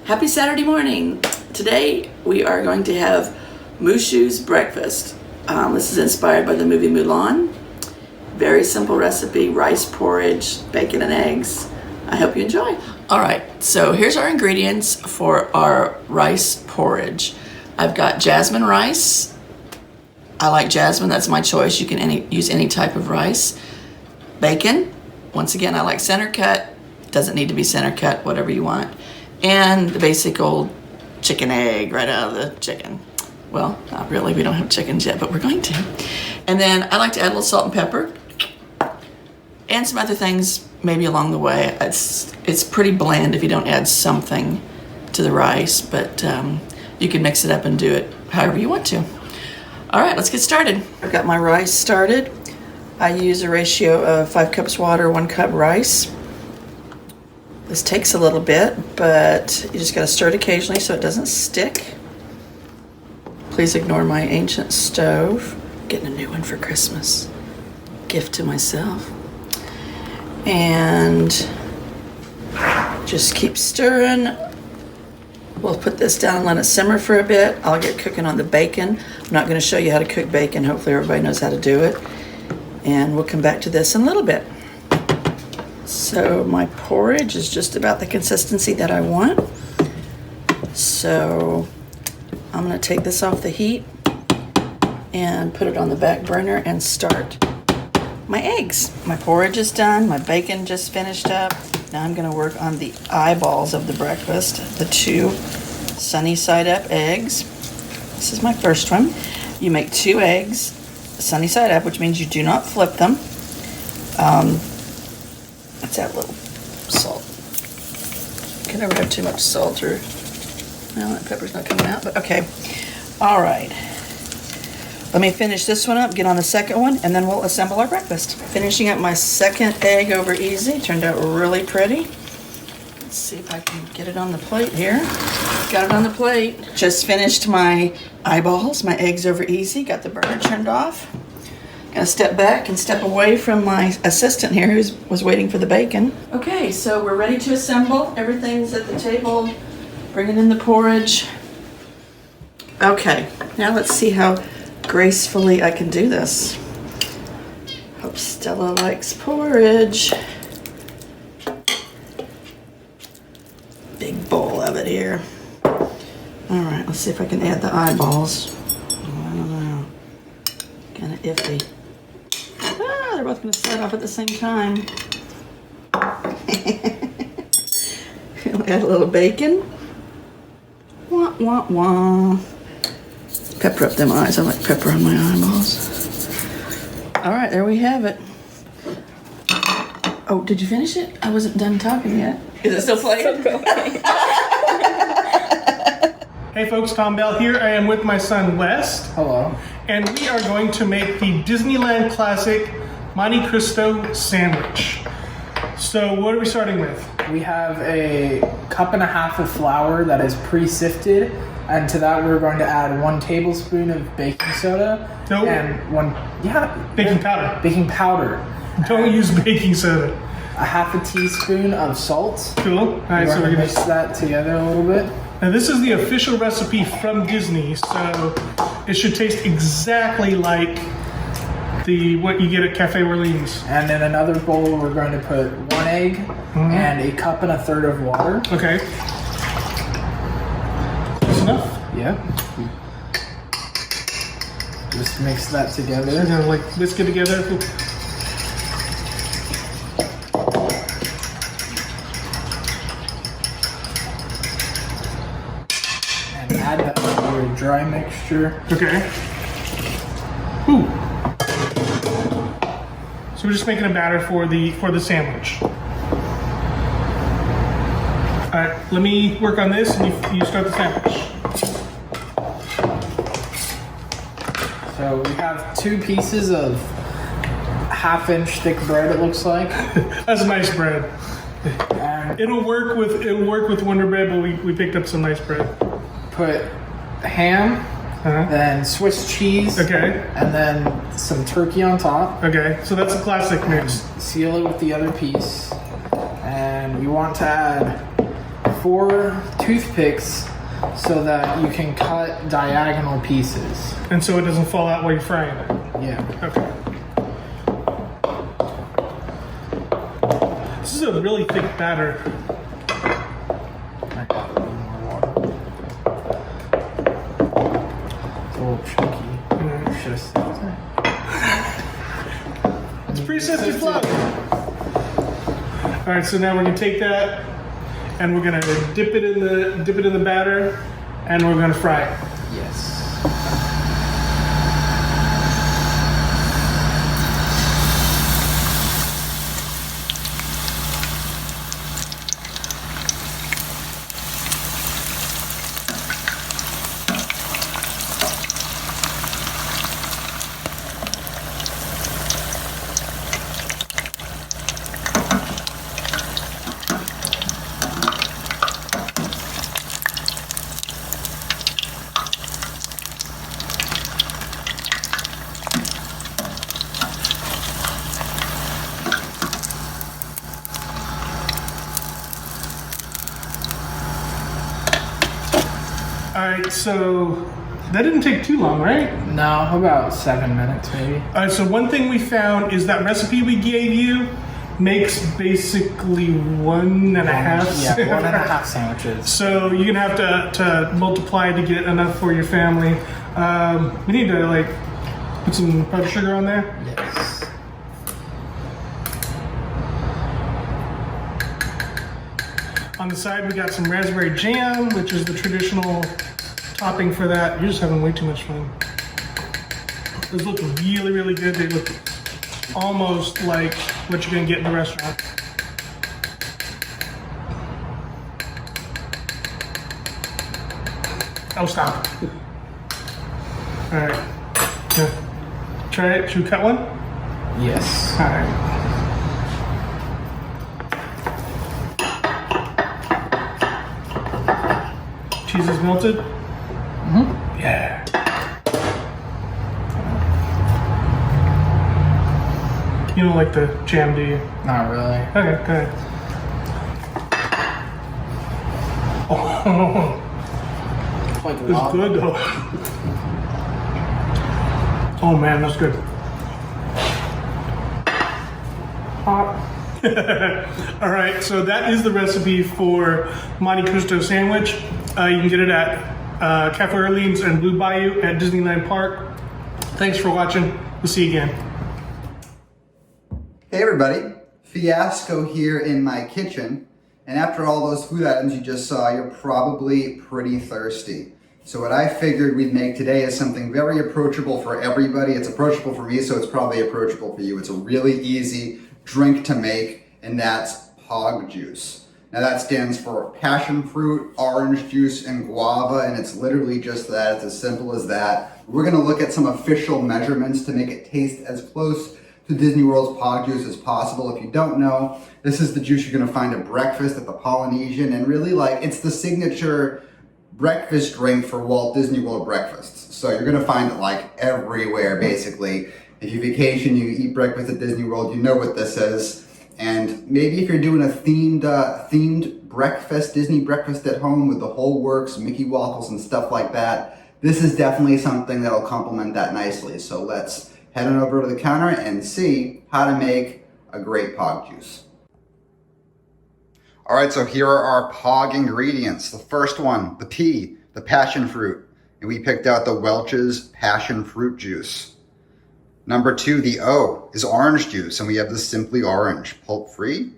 Happy Saturday morning. Today we are going to have Mushu's breakfast. This is inspired by the movie Mulan. Very simple recipe, rice porridge, bacon and eggs. I hope you enjoy. All right, so here's our ingredients for our rice porridge. I've got jasmine rice. I like jasmine, that's my choice. You can use any type of rice. Bacon, once again, I like center cut. Doesn't need to be center cut, whatever you want. And the basic old chicken egg right out of the chicken. Well, not really, we don't have chickens yet, but we're going to. And then I like to add a little salt and pepper and some other things maybe along the way. It's pretty bland if you don't add something to the rice, but you can mix it up and do it however you want to. All right, let's get started. I've got my rice started. I use a ratio of 5 cups water, 1 cup rice. This takes a little bit, but you just gotta stir it occasionally so it doesn't stick. Please ignore my ancient stove. Getting a new one for Christmas. Gift to myself. And just keep stirring. We'll put this down and let it simmer for a bit. I'll get cooking on the bacon. I'm not gonna show you how to cook bacon. Hopefully everybody knows how to do it. And we'll come back to this in a little bit. So my porridge is just about the consistency that I want. So I'm gonna take this off the heat and put it on the back burner and start my eggs. My porridge is done, my bacon just finished up. Now I'm gonna work on the eyeballs of the breakfast, the 2 sunny side up eggs. This is my first one. You make 2 eggs, sunny side up, which means you do not flip them. Let's add a little salt. Can never have too much salt or, well, that pepper's not coming out, but okay. All right. Let me finish this one up, get on the second one, and then we'll assemble our breakfast. Finishing up my second egg over easy. Turned out really pretty. Let's see if I can get it on the plate here. Got it on the plate. Just finished my eyeballs, my eggs over easy. Got the burner turned off. Gonna step back and step away from my assistant here who was waiting for the bacon. Okay, so we're ready to assemble. Everything's at the table. Bringing in the porridge. Okay, now let's see how gracefully I can do this. Hope Stella likes porridge. Big bowl of it here. All right, let's see if I can add the eyeballs. I don't know. Kinda iffy. They're both gonna set off at the same time. We'll add a little bacon. Wah, wah, wah. Pepper up them eyes. I like pepper on my eyeballs. All right, there we have it. Oh, did you finish it? I wasn't done talking yet. Is it still playing? Hey folks, Tom Bell here. I am with my son Wes. Hello. And we are going to make the Disneyland classic Monte Cristo sandwich. So what are we starting with? We have a 1.5 cups of flour that is pre-sifted, and to that we're going to add 1 tablespoon of baking soda. Nope. And Baking powder. Baking powder. Don't use baking soda. 1/2 teaspoon of salt. Cool. All right, We're so going we're to mix that together a little bit. Now this is the official recipe from Disney, so it should taste exactly like what you get at Cafe Orleans. And in another bowl we're going to put 1 egg and 1.3 cups of water. Okay. Close enough? Yeah. Just mix that together. We're gonna like whisk it together. And add that to your dry mixture. Okay. Ooh. So we're just making a batter for the sandwich. All right, let me work on this and you start the sandwich. So we have 2 pieces of 1/2 inch thick bread, it looks like. That's nice bread. And It'll work with Wonder Bread, but we picked up some nice bread. put ham, then Swiss cheese, Okay. and then some turkey on top. Okay, so that's a classic mix. Seal it with the other piece. And we want to add 4 toothpicks so that you can cut diagonal pieces. And so it doesn't fall out while you're frying it. Yeah. Okay. This is a really thick batter. I got a little more water. It's a little chunky. Should have said that. It's pre-sifted flour. All right, so now we're gonna take that and we're gonna dip it in the batter, and we're gonna fry it. Yes. All right, so that didn't take too long, right? No, about 7 minutes maybe. All right, so one thing we found is that recipe we gave you makes basically 1.5. Yeah, 1.5 sandwiches. So you're gonna have to multiply to get enough for your family. We need to like put some powdered sugar on there. Yes. On the side, we got some raspberry jam, which is the traditional topping for that. You're just having way too much fun. Those look really, really good. They look almost like what you're gonna get in the restaurant. Oh, stop. All right. Yeah. Try it. Should we cut one? Yes. All right. Cheese is melted? Mm-hmm. Yeah. You don't like the jam, do you? Not really. Okay, good. Oh, Like it's lava. good though. Oh man, that's good. Hot. All right, so that is the recipe for Monte Cristo sandwich. You can get it at Cafe Orleans and Blue Bayou at Disneyland Park. Thanks for watching. We'll see you again. Hey everybody, Fiasco here in my kitchen, and after all those food items you just saw, you're probably pretty thirsty. So what I figured we'd make today is something very approachable for everybody. It's approachable for me, so it's probably approachable for you. It's a really easy drink to make, and that's Pog Juice. Now that stands for passion fruit, orange juice, and guava, and it's literally just that. It's as simple as that. We're gonna look at some official measurements to make it taste as close to Disney World's Pog Juice as possible. If you don't know, this is the juice you're gonna find at breakfast at the Polynesian, and really it's the signature breakfast drink for Walt Disney World breakfasts. So you're gonna find it everywhere basically. If you vacation, you eat breakfast at Disney World, you know what this is. And maybe if you're doing a themed breakfast, Disney breakfast at home with the whole works, Mickey waffles and stuff like that, this is definitely something that'll complement that nicely. So let's head on over to the counter and see how to make a great Pog Juice. All right, so here are our Pog ingredients. The first one, the P, the passion fruit. And we picked out the Welch's passion fruit juice. Number 2, the O, is orange juice, and we have the Simply Orange, pulp-free.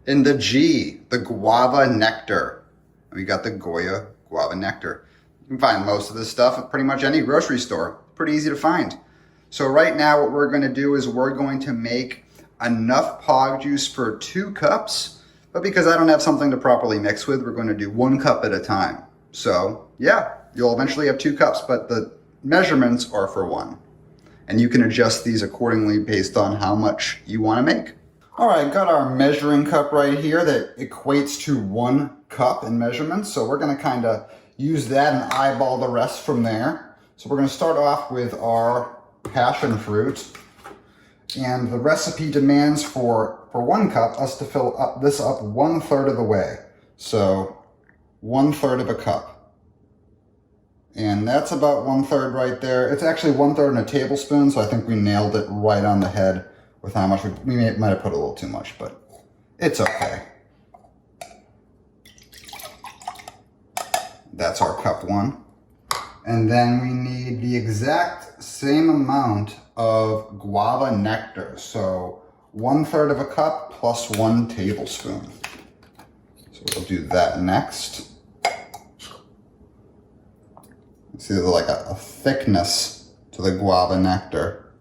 And the G, the guava nectar. And we got the Goya guava nectar. You can find most of this stuff at pretty much any grocery store. Pretty easy to find. So right now what we're going to do is we're going to make enough Pog Juice for 2 cups. But because I don't have something to properly mix with, we're going to do 1 cup at a time. So yeah, you'll eventually have 2 cups, but the measurements are for 1. And you can adjust these accordingly based on how much you want to make. All right, got our measuring cup right here that equates to 1 cup in measurements. So we're going to kind of use that and eyeball the rest from there. So we're going to start off with our passion fruit. And the recipe demands for 1 cup us to fill up this up 1/3 of the way. So 1/3 of a cup. And that's about 1/3 right there. It's actually 1/3 in a tablespoon, so I think we nailed it right on the head with how much we might have put a little too much, but it's okay. That's our cup 1. And then we need the exact same amount of guava nectar. So 1/3 of a cup plus 1 tablespoon. So we'll do that next. See, there's like a thickness to the guava nectar.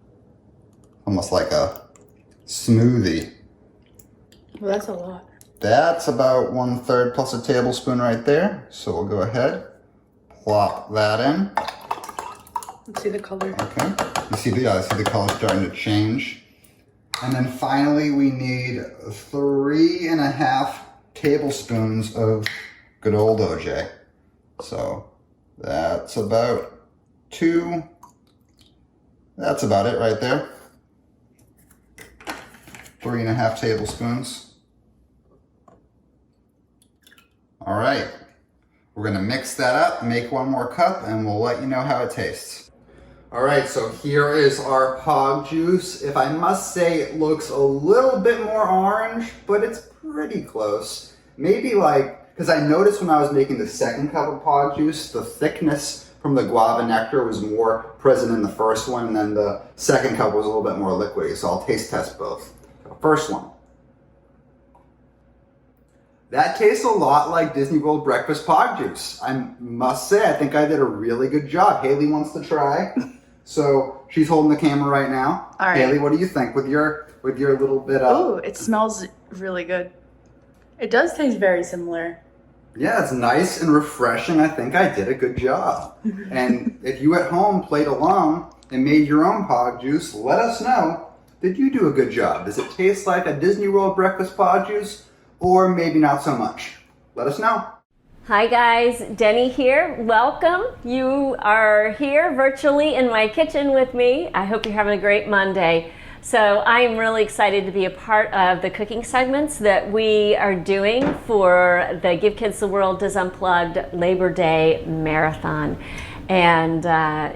Almost like a smoothie. Well, that's a lot. That's about 1/3 plus a tablespoon right there. So we'll go ahead, plop that in. Let's see the color. Okay. I see the color starting to change. And then finally we need 3.5 tablespoons of good old OJ. So that's about 2. That's about it right there. 3.5 tablespoons. All right, we're gonna mix that up, make 1 more cup, and we'll let you know how it tastes. All right, so here is our Pog Juice. If I must say, it looks a little bit more orange, but it's pretty close. Maybe like, because I noticed when I was making the second cup of Pog Juice, the thickness from the guava nectar was more present in the first one, and then the second cup was a little bit more liquidy, so I'll taste test both. The first one. That tastes a lot like Disney World breakfast Pog Juice. I must say, I think I did a really good job. Haley wants to try, so she's holding the camera right now. All right. Haley, what do you think with your little bit of? Oh, it smells really good. It does taste very similar. Yeah, it's nice and refreshing. I think I did a good job. And if you at home played along and made your own Pog Juice, let us know. Did you do a good job? Does it taste like a Disney World breakfast Pog Juice? Or maybe not so much. Let us know. Hi guys, Denny here. Welcome. You are here virtually in my kitchen with me. I hope you're having a great Monday. So I'm really excited to be a part of the cooking segments that we are doing for the Give Kids the World Does Unplugged Labor Day Marathon. And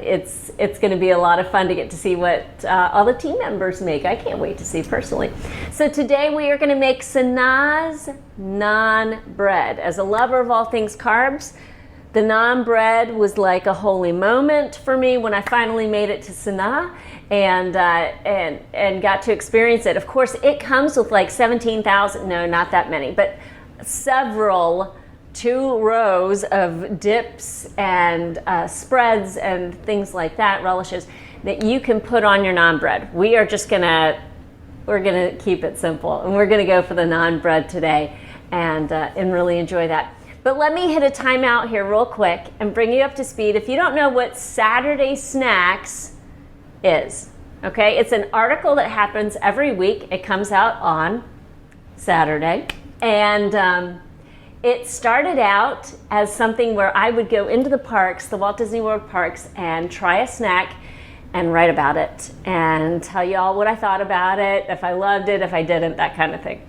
it's going to be a lot of fun to get to see what all the team members make. I can't wait to see personally. So today we are going to make Sanaa Naan Bread. As a lover of all things carbs, the naan bread was like a holy moment for me when I finally made it to Sanaa and got to experience it. Of course, it comes with like 17,000, no, not that many, but several 2 rows of dips and spreads and things like that, relishes, that you can put on your naan bread. We're gonna keep it simple, and we're gonna go for the naan bread today and really enjoy that. But let me hit a timeout here real quick and bring you up to speed. If you don't know what Saturday Snacks is, okay, it's an article that happens every week. It comes out on Saturday, and it started out as something where I would go into the parks, the Walt Disney World parks, and try a snack and write about it and tell you all what I thought about it, if I loved it, if I didn't, that kind of thing.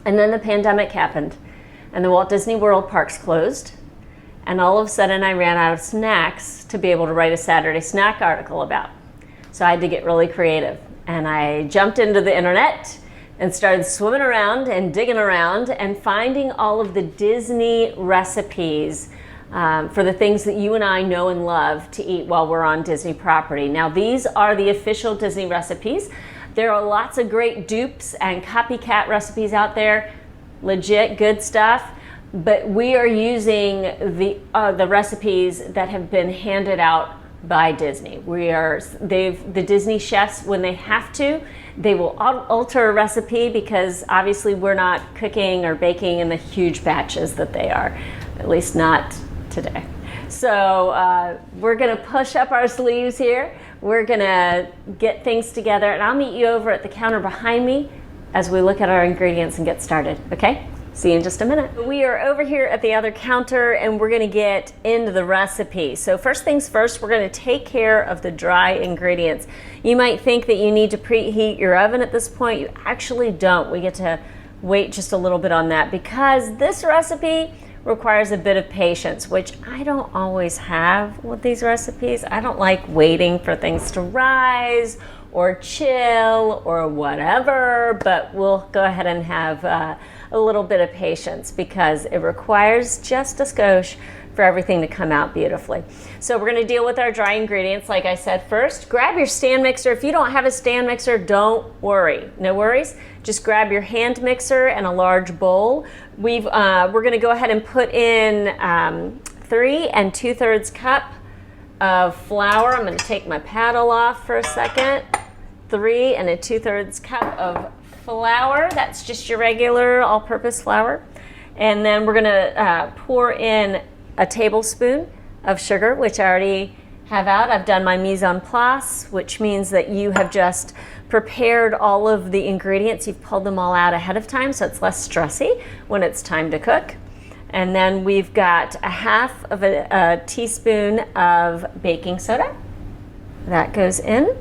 And then the pandemic happened and the Walt Disney World parks closed, and all of a sudden I ran out of snacks to be able to write a Saturday snack article about. So I had to get really creative, and I jumped into the internet and started swimming around and digging around and finding all of the Disney recipes for the things that you and I know and love to eat while we're on Disney property. Now, these are the official Disney recipes. There are lots of great dupes and copycat recipes out there, legit good stuff, but we are using the recipes that have been handed out by Disney. The Disney chefs, when they have to, they will alter a recipe because obviously we're not cooking or baking in the huge batches that they are, at least not today. So we're gonna push up our sleeves here. We're gonna get things together, and I'll meet you over at the counter behind me as we look at our ingredients and get started, okay? See you in just a minute. We are over here at the other counter and we're gonna get into the recipe. So first things first, we're gonna take care of the dry ingredients. You might think that you need to preheat your oven at this point. You actually don't. We get to wait just a little bit on that because this recipe requires a bit of patience, which I don't always have with these recipes. I don't like waiting for things to rise or chill or whatever, but we'll go ahead and have a little bit of patience because it requires just a skosh for everything to come out beautifully. So we're going to deal with our dry ingredients like I said first. Grab your stand mixer. If you don't have a stand mixer, don't worry. No worries. Just grab your hand mixer and a large bowl. We're going to go ahead and put in 3 2/3 cup of flour. I'm going to take my paddle off for a second. 3 2/3 cup of flour. That's just your regular all-purpose flour. And then we're going to pour in a tablespoon of sugar, which I already have out. I've done my mise en place, which means that you have just prepared all of the ingredients. You've pulled them all out ahead of time, so it's less stressy when it's time to cook. And then we've got a half of a teaspoon of baking soda. That goes in.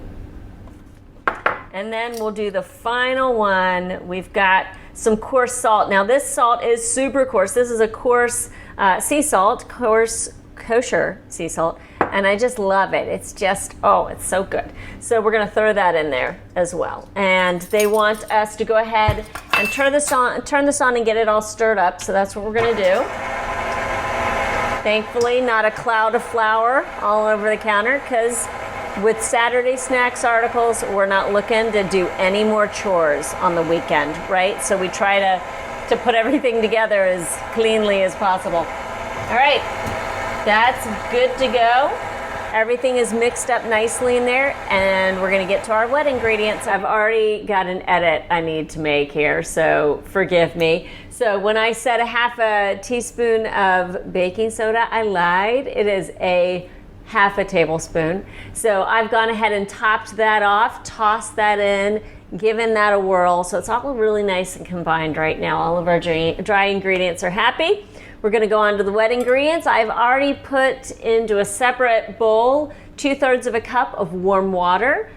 And then we'll do the final one. We've got some coarse salt. Now this salt is super coarse. This is a coarse sea salt, coarse kosher sea salt, and I just love it. It's just, oh, it's so good. So we're gonna throw that in there as well. And they want us to go ahead and turn this on and get it all stirred up. So that's what we're gonna do. Thankfully, not a cloud of flour all over the counter, because with Saturday Snacks articles, we're not looking to do any more chores on the weekend, right? So we try to put everything together as cleanly as possible. All right, that's good to go. Everything is mixed up nicely in there, and we're gonna get to our wet ingredients. I've already got an edit I need to make here, so forgive me. So when I said a half a teaspoon of baking soda, I lied. It is a half a tablespoon. So I've gone ahead and topped that off, tossed that in, given that a whirl. So it's all really nice and combined right now. All of our dry ingredients are happy. We're gonna go on to the wet ingredients. I've already put into a separate bowl 2/3 of a cup of warm water.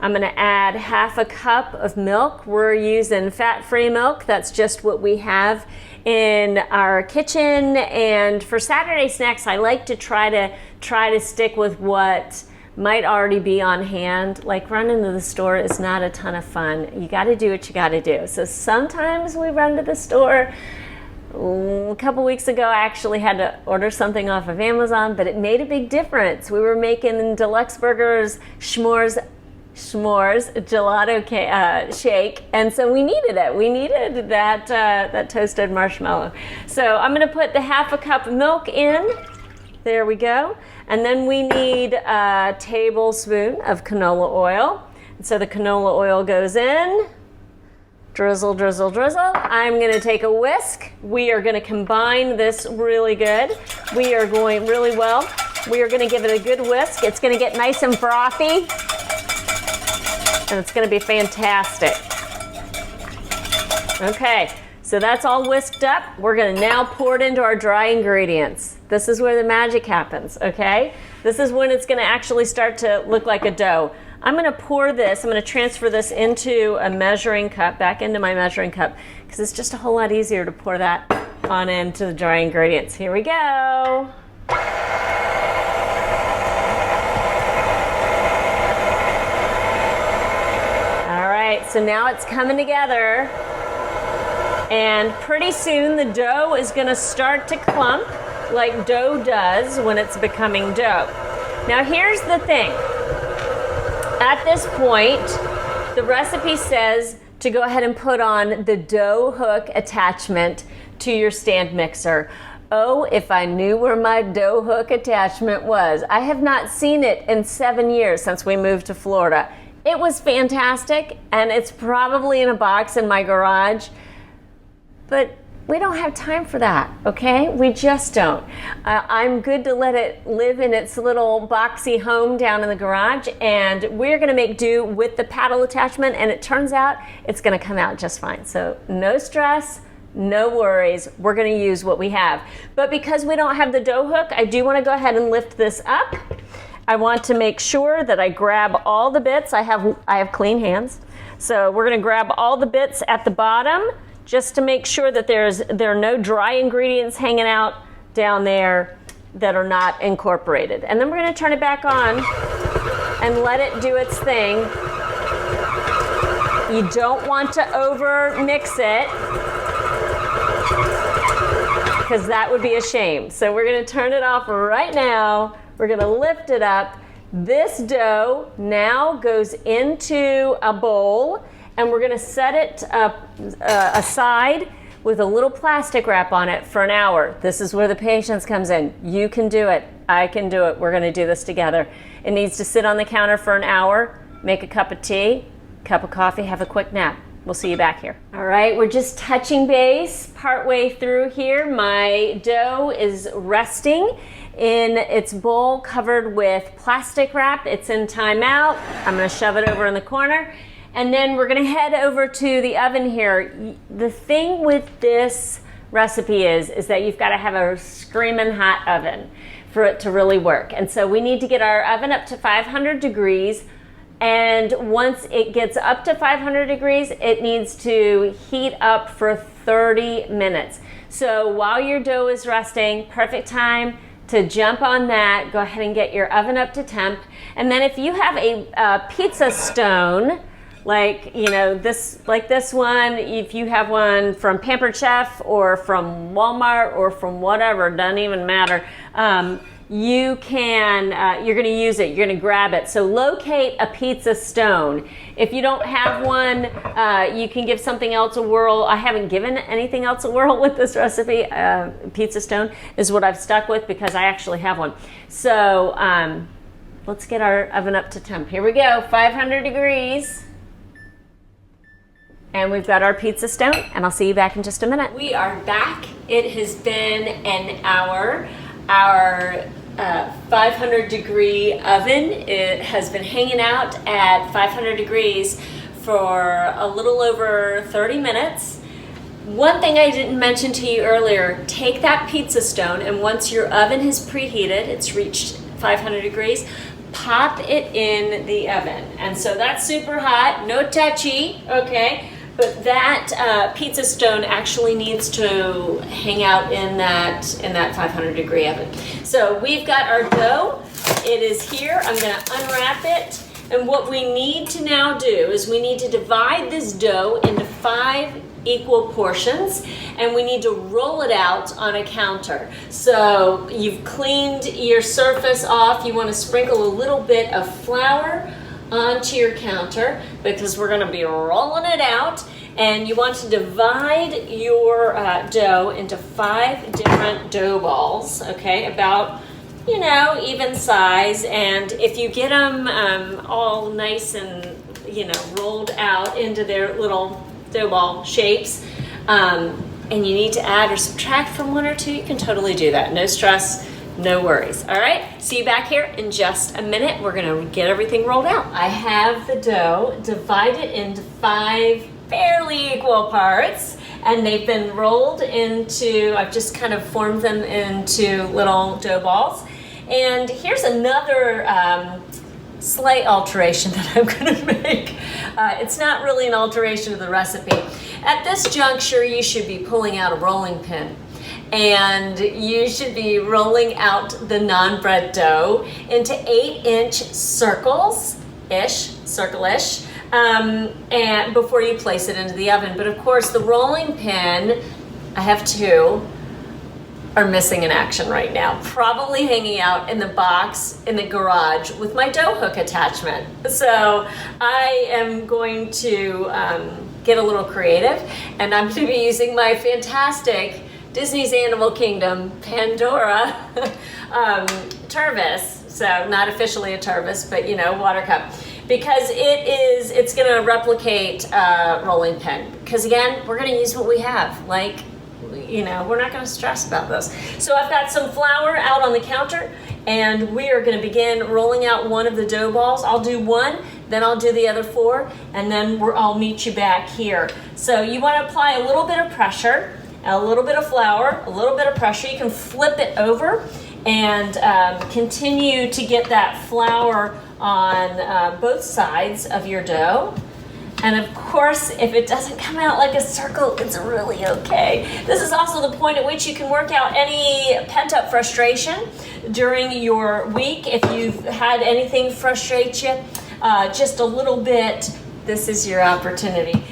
I'm gonna add half a cup of milk. We're using fat-free milk. That's just what we have in our kitchen. And for Saturday Snacks, I like to try to stick with what might already be on hand. Like running to the store is not a ton of fun. You gotta do what you gotta do. So sometimes we run to the store. A couple weeks ago, I actually had to order something off of Amazon, but it made a big difference. We were making deluxe burgers, s'mores gelato shake, and so we needed it. We needed that toasted marshmallow. So I'm going to put the half a cup of milk in. There we go. And then we need a tablespoon of canola oil. And so the canola oil goes in. Drizzle, drizzle, drizzle. I'm going to take a whisk. We are going to combine this really good. We are going really well. We are going to give it a good whisk. It's going to get nice and frothy, and it's going to be fantastic. Okay, so that's all whisked up. We're going to now pour it into our dry ingredients. This is where the magic happens, okay? This is when it's going to actually start to look like a dough. I'm going to pour this, I'm going to transfer this into a measuring cup, back into my measuring cup, because it's just a whole lot easier to pour that on into the dry ingredients. Here we go. All right, so now it's coming together, and pretty soon the dough is going to start to clump like dough does when it's becoming dough. Now here's the thing. At this point, the recipe says to go ahead and put on the dough hook attachment to your stand mixer. Oh, if I knew where my dough hook attachment was. I have not seen it in 7 years since we moved to Florida. It was fantastic, and it's probably in a box in my garage, but we don't have time for that, okay? We just don't. I'm good to let it live in its little boxy home down in the garage, and we're gonna make do with the paddle attachment, and it turns out it's gonna come out just fine. So no stress, no worries. We're gonna use what we have. But because we don't have the dough hook, I do wanna go ahead and lift this up. I want to make sure that I grab all the bits. I have clean hands. So we're gonna grab all the bits at the bottom, just to make sure that there are no dry ingredients hanging out down there that are not incorporated. And then we're going to turn it back on and let it do its thing. You don't want to over mix it, because that would be a shame. So we're going to turn it off right now. We're going to lift it up. This dough now goes into a bowl, and we're going to set it aside with a little plastic wrap on it for an hour. This is where the patience comes in. You can do it. I can do it. We're going to do this together. It needs to sit on the counter for an hour. Make a cup of tea, cup of coffee, have a quick nap. We'll see you back here. All right, we're just touching base partway through here. My dough is resting in its bowl covered with plastic wrap. It's in timeout. I'm going to shove it over in the corner. And then we're going to head over to the oven here. The thing with this recipe is that you've got to have a screaming hot oven for it to really work. And so we need to get our oven up to 500 degrees. And once it gets up to 500 degrees, it needs to heat up for 30 minutes. So while your dough is resting, perfect time to jump on that. Go ahead and get your oven up to temp. And then if you have a pizza stone, like this one, if you have one from Pampered Chef or from Walmart or from whatever, doesn't even matter. You're going to use it. You're going to grab it. So locate a pizza stone. If you don't have one, you can give something else a whirl. I haven't given anything else a whirl with this recipe. Pizza stone is what I've stuck with because I actually have one. So let's get our oven up to temp. Here we go, 500 degrees. And we've got our pizza stone, and I'll see you back in just a minute. We are back. It has been an hour. Our 500 degree oven, it has been hanging out at 500 degrees for a little over 30 minutes. One thing I didn't mention to you earlier, take that pizza stone, and once your oven has preheated, it's reached 500 degrees, pop it in the oven. And so that's super hot, no touchy, okay? But that pizza stone actually needs to hang out in that 500 degree oven. So we've got our dough. It is here. I'm going to unwrap it. And what we need to now do is we need to divide this dough into 5 equal portions, and we need to roll it out on a counter. So you've cleaned your surface off. You want to sprinkle a little bit of flour onto your counter because we're going to be rolling it out, and you want to divide your dough into 5 different dough balls, okay, about even size. And if you get them all nice and rolled out into their little dough ball shapes, and you need to add or subtract from 1 or 2, you can totally do that. No stress. No worries. All right, see you back here in just a minute. We're gonna get everything rolled out. I have the dough divided into 5 fairly equal parts, and they've been rolled into, I've just kind of formed them into little dough balls. And here's another slight alteration that I'm gonna make. It's not really an alteration of the recipe. At this juncture, you should be pulling out a rolling pin. And you should be rolling out the naan bread dough into 8-inch circle-ish, and before you place it into the oven. But of course, the rolling pin, I have 2, are missing in action right now. Probably hanging out in the box in the garage with my dough hook attachment. So I am going to get a little creative, and I'm going to be using my fantastic Disney's Animal Kingdom Pandora Tervis, so not officially a Tervis, but water cup, because it's going to replicate rolling pin. Because again, we're going to use what we have. We're not going to stress about this. So I've got some flour out on the counter, and we are going to begin rolling out one of the dough balls. I'll do 1, then I'll do the other 4, and then I'll meet you back here. So you want to apply a little bit of pressure. A little bit of flour, a little bit of pressure. You can flip it over and continue to get that flour on both sides of your dough. And of course, if it doesn't come out like a circle, it's really okay. This is also the point at which you can work out any pent-up frustration during your week. If you've had anything frustrate you just a little bit, this is your opportunity.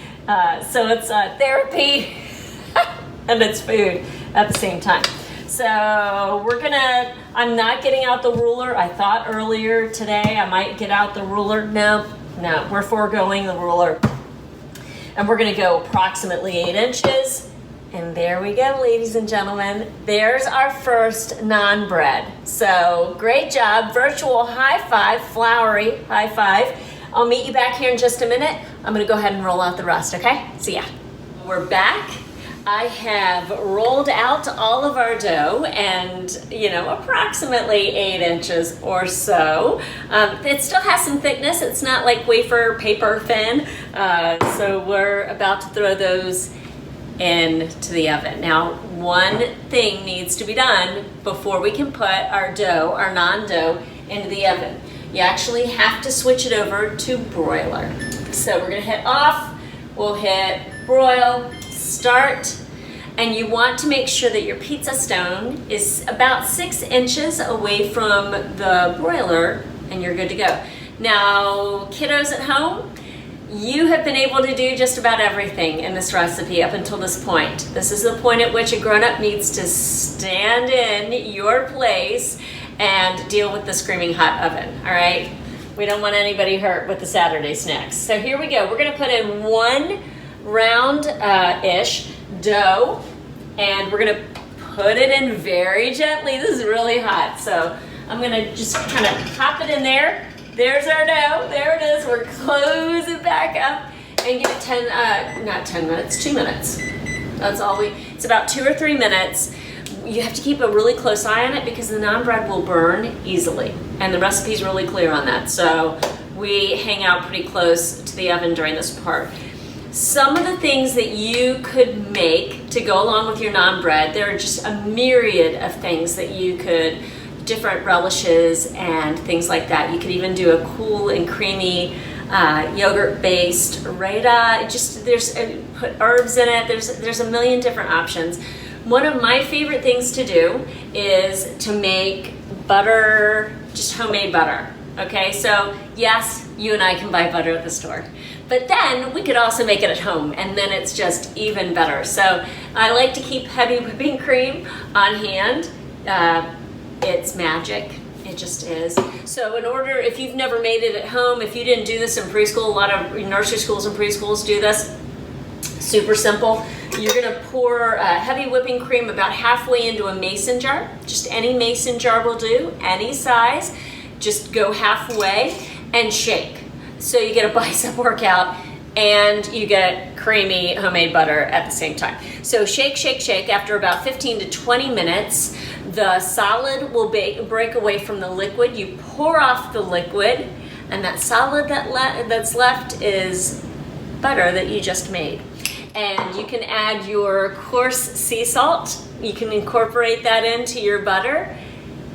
So it's therapy and it's food at the same time. So I'm not getting out the ruler. I thought earlier today I might get out the ruler. No, we're foregoing the ruler. And we're gonna go approximately 8 inches. And there we go, ladies and gentlemen. There's our first naan bread. So great job, virtual high five, flowery high five. I'll meet you back here in just a minute. I'm gonna go ahead and roll out the rest, okay? See ya. We're back. I have rolled out all of our dough and, approximately 8 inches or so. It still has some thickness. It's not like wafer paper thin. So we're about to throw those into the oven. Now, one thing needs to be done before we can put our dough, our naan dough, into the oven. You actually have to switch it over to broiler. So we're gonna hit off, we'll hit broil, start, and you want to make sure that your pizza stone is about 6 inches away from the broiler and you're good to go. Now, kiddos at home, you have been able to do just about everything in this recipe up until this point. This is the point at which a grown-up needs to stand in your place and deal with the screaming hot oven, all right? We don't want anybody hurt with the Saturday snacks. So here we go. We're gonna put in 1 round-ish dough, and we're gonna put it in very gently. This is really hot, so I'm gonna just kind of pop it in there. There's our dough, there it is. We're close it back up and give it not 10 minutes, 2 minutes. That's all it's about 2 or 3 minutes. You have to keep a really close eye on it because the naan bread will burn easily, and the recipe's really clear on that. So we hang out pretty close to the oven during this part. Some of the things that you could make to go along with your naan bread, there are just a myriad of things that you could, different relishes and things like that. You could even do a cool and creamy yogurt-based raita. Put herbs in it. There's a million different options. One of my favorite things to do is to make butter, just homemade butter. Okay, so yes, you and I can buy butter at the store, but then we could also make it at home, and then it's just even better. So I like to keep heavy whipping cream on hand. It's magic. It just is. So if you've never made it at home, if you didn't do this in preschool, a lot of nursery schools and preschools do this. Super simple. You're gonna pour heavy whipping cream about halfway into a mason jar. Just any mason jar will do, any size. Just go halfway and shake. So you get a bicep workout and you get creamy homemade butter at the same time. So shake, shake, shake. After about 15 to 20 minutes, the solid will break away from the liquid. You pour off the liquid, and that solid that's left is butter that you just made. And you can add your coarse sea salt. You can incorporate that into your butter,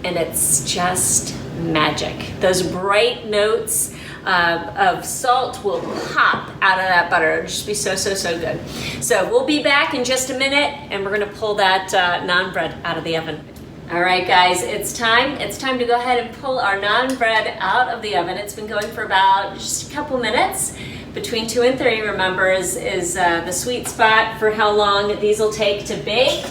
and it's just magic. Those bright notes of salt will pop out of that butter. It'll just be so, so, so good. So we'll be back in just a minute, and we're gonna pull that naan bread out of the oven. All right, guys, it's time. It's time to go ahead and pull our naan bread out of the oven. It's been going for about just a couple minutes. Between 2 and 3, remember, is the sweet spot for how long these will take to bake.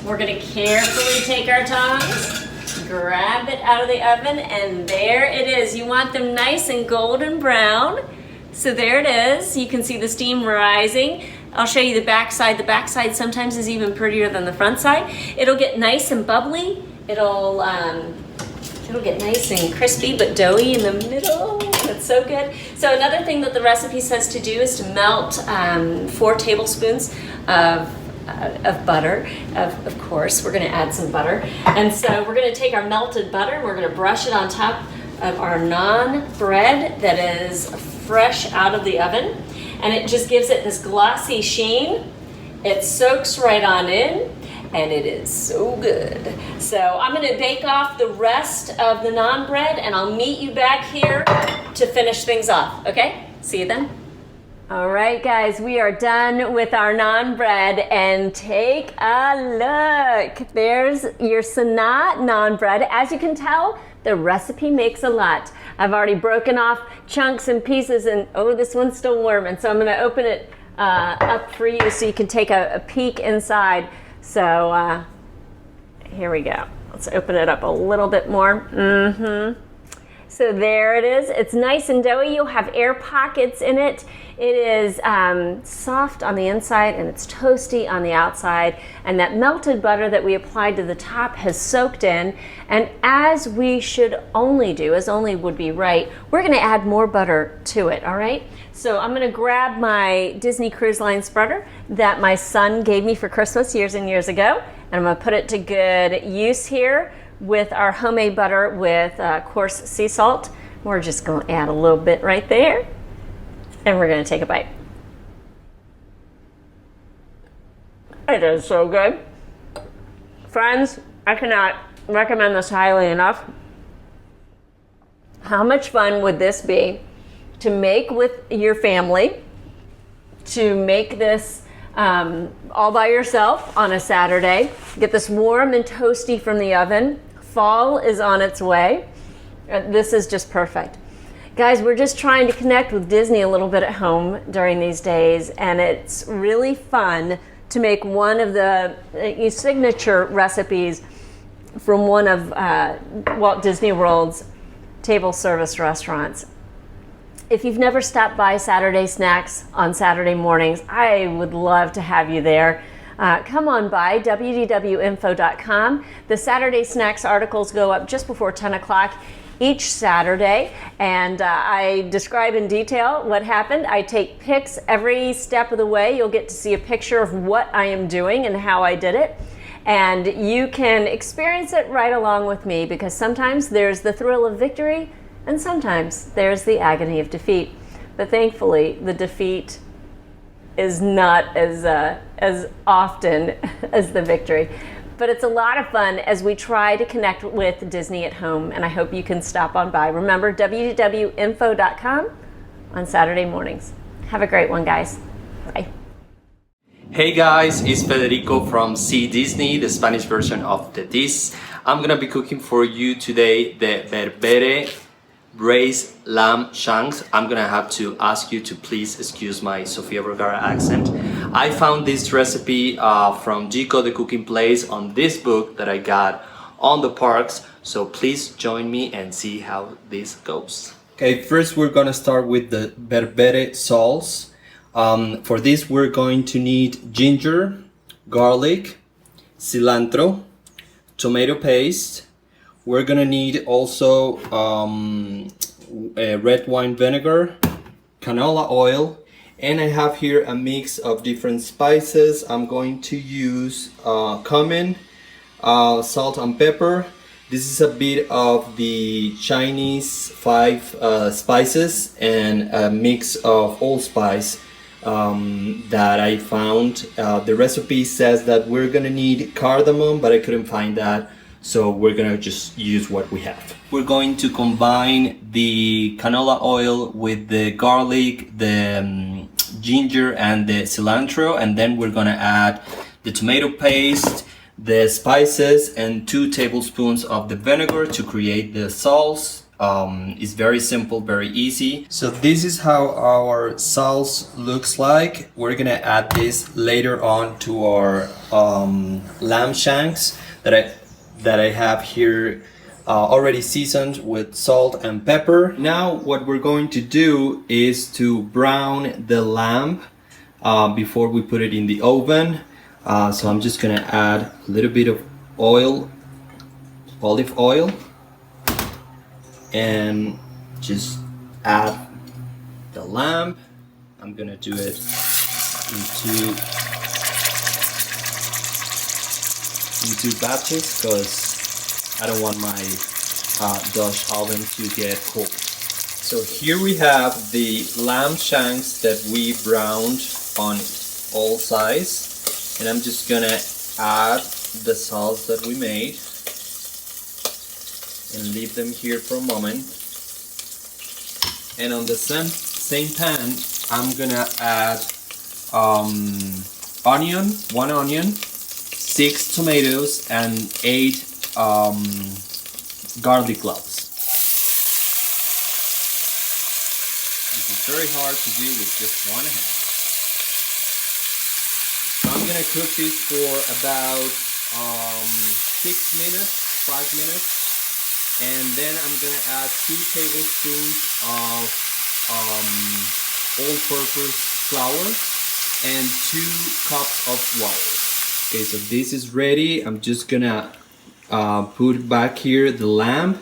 We're gonna carefully take our tongs, grab it out of the oven, and there it is. You want them nice and golden brown. So there it is. You can see the steam rising. I'll show you the back side. The back side sometimes is even prettier than the front side. It'll get nice and bubbly. It'll get nice and crispy but doughy in the middle. That's so good. So another thing that the recipe says to do is to melt 4 tablespoons of butter. Of course, we're going to add some butter. And so we're going to take our melted butter and we're going to brush it on top of our naan bread that is fresh out of the oven. And it just gives it this glossy sheen. It soaks right on in, and it is so good. So I'm gonna bake off the rest of the naan bread, and I'll meet you back here to finish things off, okay? See you then. All right, guys, we are done with our naan bread, and take a look. There's your Sanaa Naan Bread. As you can tell, the recipe makes a lot. I've already broken off chunks and pieces, and oh, this one's still warm, and so I'm gonna open it up for you so you can take a peek inside. So here we go. Let's open it up a little bit more. So there it is. It's nice and doughy. You'll have air pockets in it. It is soft on the inside and it's toasty on the outside. And that melted butter that we applied to the top has soaked in. And as we should only do, as only would be right, we're going to add more butter to it, all right? So I'm going to grab my Disney Cruise Line spreader that my son gave me for Christmas years and years ago. And I'm going to put it to good use here with our homemade butter with coarse sea salt. We're just going to add a little bit right there, and we're going to take a bite. It is so good. Friends, I cannot recommend this highly enough. How much fun would this be to make with your family, to make this all by yourself on a Saturday, get this warm and toasty from the oven. Fall is on its way. This is just perfect. Guys, we're just trying to connect with Disney a little bit at home during these days, and it's really fun to make one of the signature recipes from one of Walt Disney World's table service restaurants. If you've never stopped by Saturday Snacks on Saturday mornings, I would love to have you there. Come on by, wdwinfo.com. The Saturday Snacks articles go up just before 10 o'clock each Saturday, and I describe in detail what happened. I take pics every step of the way. You'll get to see a picture of what I am doing and how I did it. And you can experience it right along with me, because sometimes there's the thrill of victory and sometimes there's the agony of defeat. But thankfully, the defeat is not as often as the victory. But it's a lot of fun as we try to connect with Disney at home, and I hope you can stop on by. Remember, www.info.com on Saturday mornings. Have a great one, guys. Bye. Hey guys, it's Federico from See Disney, the Spanish version of the Dis. I'm gonna be cooking for you today the berbere braised lamb shanks. I'm gonna have to ask you to please excuse my Sofia Vergara accent. I found this recipe from Gico, the cooking place, on this book that I got on the parks. So please join me and see how this goes. Okay, first we're gonna start with the berbere sauce. For this we're going to need ginger, garlic, cilantro, tomato paste. We're gonna need also red wine vinegar, canola oil, and I have here a mix of different spices. I'm going to use cumin, salt and pepper. This is a bit of the Chinese 5 spices and a mix of allspice that I found. The recipe says that we're gonna need cardamom, but I couldn't find that, so we're gonna just use what we have. We're going to combine the canola oil with the garlic, the ginger and the cilantro, and then we're gonna add the tomato paste, the spices, and 2 tablespoons of the vinegar to create the sauce. It's very simple, very easy. So this is how our sauce looks like. We're gonna add this later on to our lamb shanks that I have here already seasoned with salt and pepper. Now what we're going to do is to brown the lamb before we put it in the oven. So I'm just gonna add a little bit of oil, olive oil, and just add the lamb. I'm gonna do it in two batches because I don't want my Dutch oven to get cold. So here we have the lamb shanks that we browned on all sides, and I'm just gonna add the sauce that we made and leave them here for a moment. And on the same pan I'm gonna add one onion, 6 tomatoes, and 8 garlic cloves. This is very hard to do with just one hand. So I'm gonna cook this for about 6 minutes, 5 minutes, and then I'm gonna add 2 tablespoons of all-purpose flour and 2 cups of water. Okay, so this is ready. I'm just gonna put back here the lamb,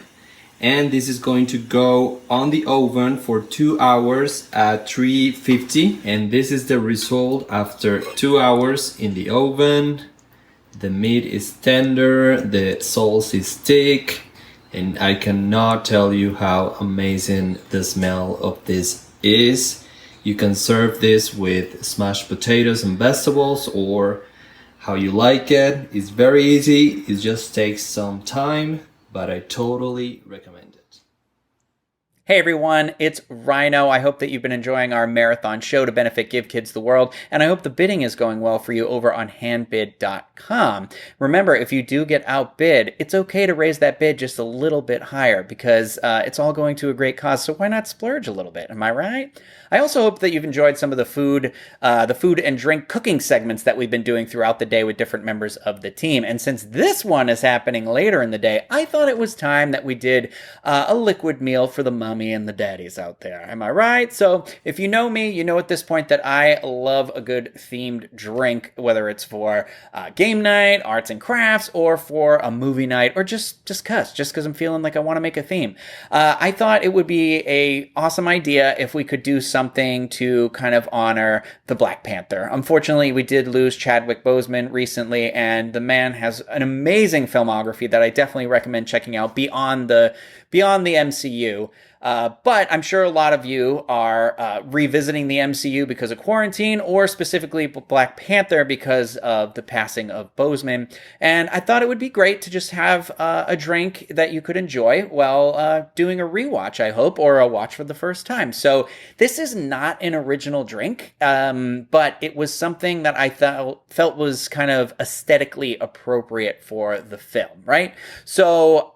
and this is going to go on the oven for 2 hours at 350, and this is the result after 2 hours in the oven. The meat is tender, the sauce is thick, and I cannot tell you how amazing the smell of this is. You can serve this with smashed potatoes and vegetables, or how you like it. It's very easy, it just takes some time, but I totally recommend it. Hey everyone, it's Rhino. I hope that you've been enjoying our marathon show to benefit Give Kids the World, and I hope the bidding is going well for you over on handbid.com. Remember, if you do get outbid, it's okay to raise that bid just a little bit higher because it's all going to a great cause, so why not splurge a little bit, am I right? I also hope that you've enjoyed some of the food and drink cooking segments that we've been doing throughout the day with different members of the team. And since this one is happening later in the day, I thought it was time that we did a liquid meal for the mommy and the daddies out there. Am I right? So if you know me, you know at this point that I love a good themed drink, whether it's for game night, arts and crafts, or for a movie night, or just because I'm feeling like I want to make a theme. I thought it would be a awesome idea if we could do something to kind of honor the Black Panther. Unfortunately, we did lose Chadwick Boseman recently, and the man has an amazing filmography that I definitely recommend checking out beyond the MCU. But I'm sure a lot of you are revisiting the MCU because of quarantine, or specifically Black Panther because of the passing of Boseman. And I thought it would be great to just have a drink that you could enjoy while doing a rewatch, I hope, or a watch for the first time. So this is not an original drink, but it was something that I felt was kind of aesthetically appropriate for the film, right? So